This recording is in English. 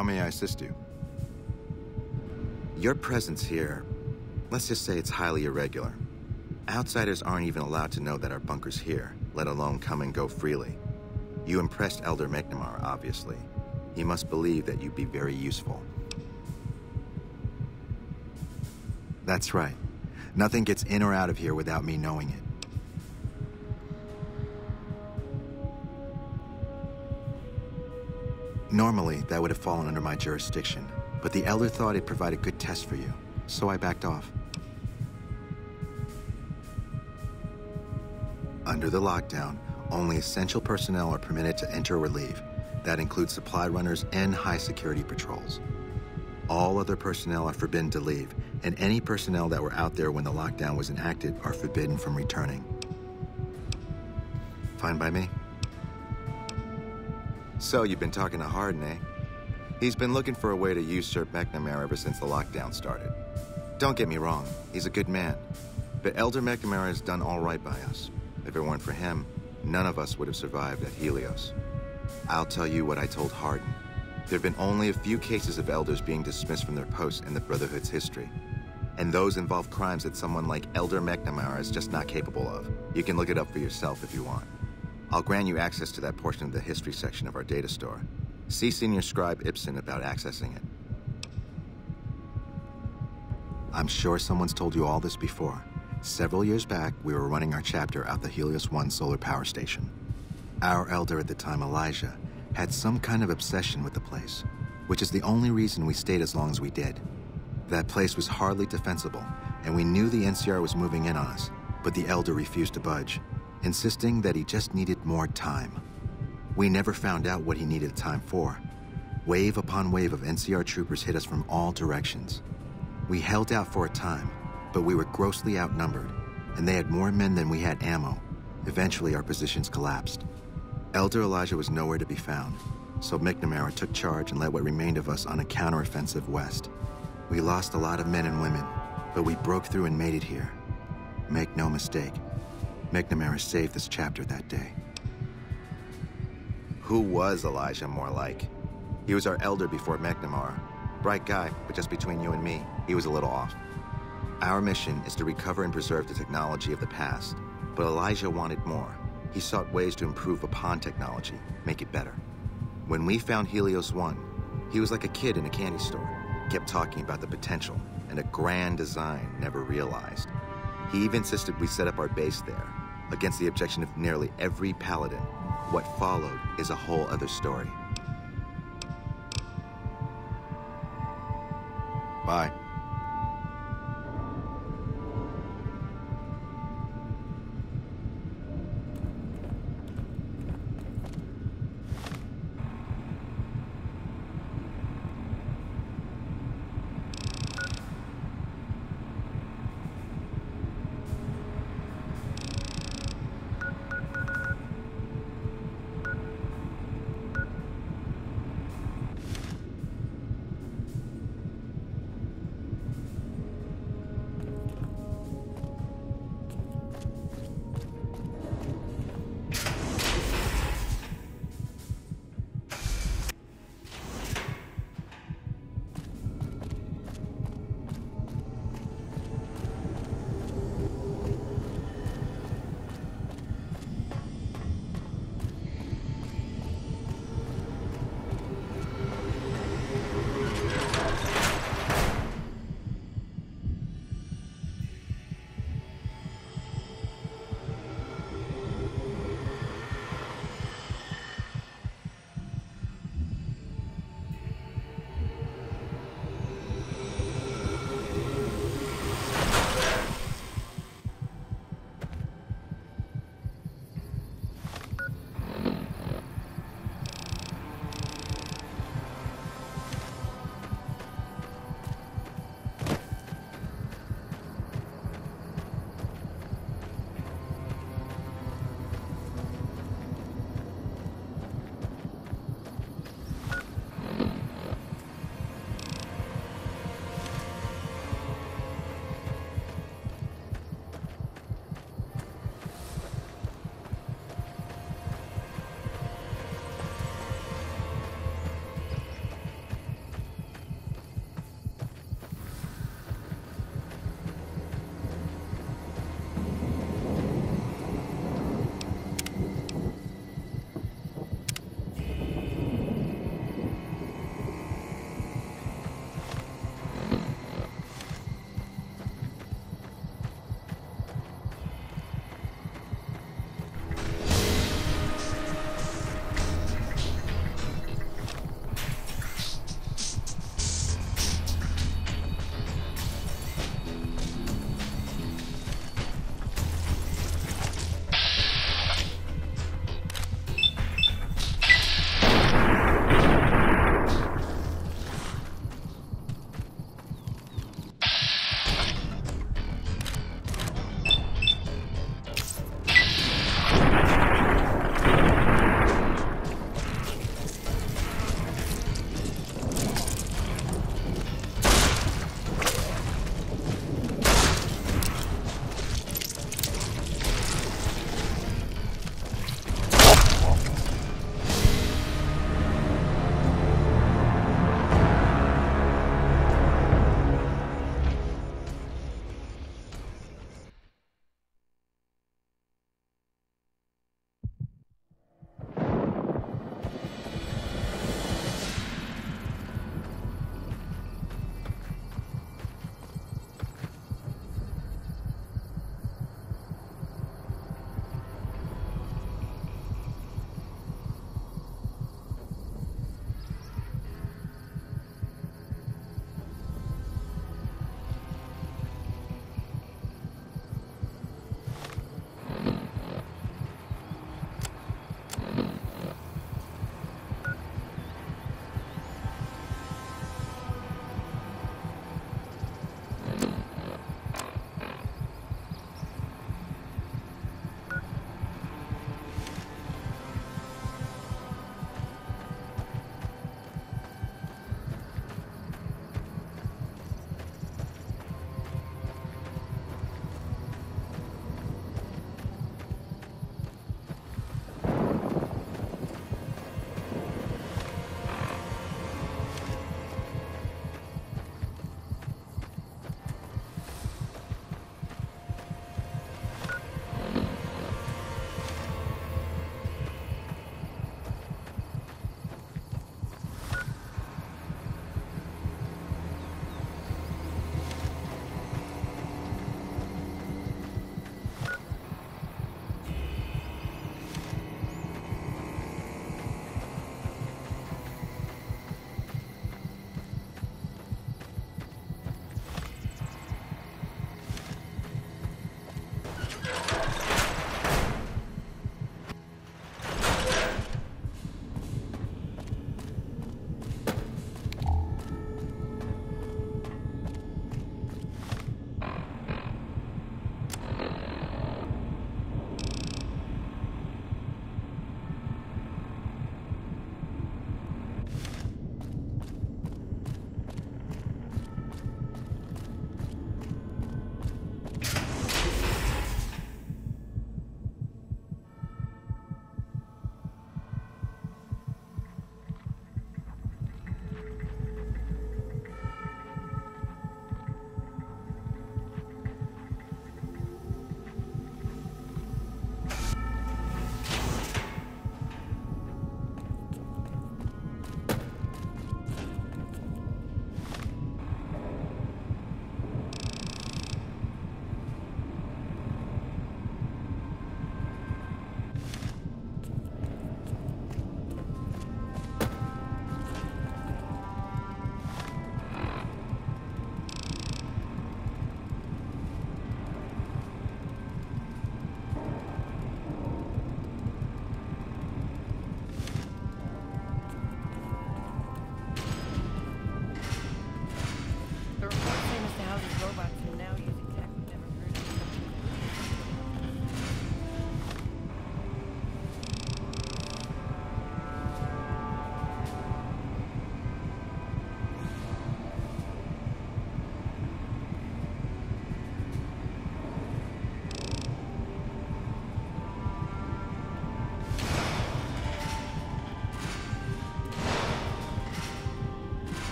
How may I assist you? Your presence here, let's just say it's highly irregular. Outsiders aren't even allowed to know that our bunker's here, let alone come and go freely. You impressed Elder McNamara, obviously. He must believe that you'd be very useful. That's right. Nothing gets in or out of here without me knowing it. Normally, that would have fallen under my jurisdiction, but the Elder thought it'd provide a good test for you, so I backed off. Under the lockdown, only essential personnel are permitted to enter or leave. That includes supply runners and high-security patrols. All other personnel are forbidden to leave, and any personnel that were out there when the lockdown was enacted are forbidden from returning. Fine by me? So you've been talking to Hardin, eh? He's been looking for a way to usurp McNamara ever since the lockdown started. Don't get me wrong, he's a good man. But Elder McNamara has done all right by us. If it weren't for him, none of us would have survived at Helios. I'll tell you what I told Hardin. There have been only a few cases of elders being dismissed from their posts in the Brotherhood's history. And those involve crimes that someone like Elder McNamara is just not capable of. You can look it up for yourself if you want. I'll grant you access to that portion of the history section of our data store. See Senior Scribe Ibsen about accessing it. I'm sure someone's told you all this before. Several years back, we were running our chapter out the Helios 1 solar power station. Our elder at the time, Elijah, had some kind of obsession with the place, which is the only reason we stayed as long as we did. That place was hardly defensible, and we knew the NCR was moving in on us, but the elder refused to budge, insisting that he just needed more time. We never found out what he needed time for. Wave upon wave of NCR troopers hit us from all directions. We held out for a time, but we were grossly outnumbered, and they had more men than we had ammo. Eventually, our positions collapsed. Elder Elijah was nowhere to be found, so McNamara took charge and led what remained of us on a counteroffensive west. We lost a lot of men and women, but we broke through and made it here. Make no mistake, McNamara saved this chapter that day. Who was Elijah more like? He was our elder before McNamara. Bright guy, but just between you and me, he was a little off. Our mission is to recover and preserve the technology of the past, but Elijah wanted more. He sought ways to improve upon technology, make it better. When we found Helios 1, he was like a kid in a candy store, kept talking about the potential and a grand design never realized. He even insisted we set up our base there, against the objection of nearly every paladin. What followed is a whole other story. Bye.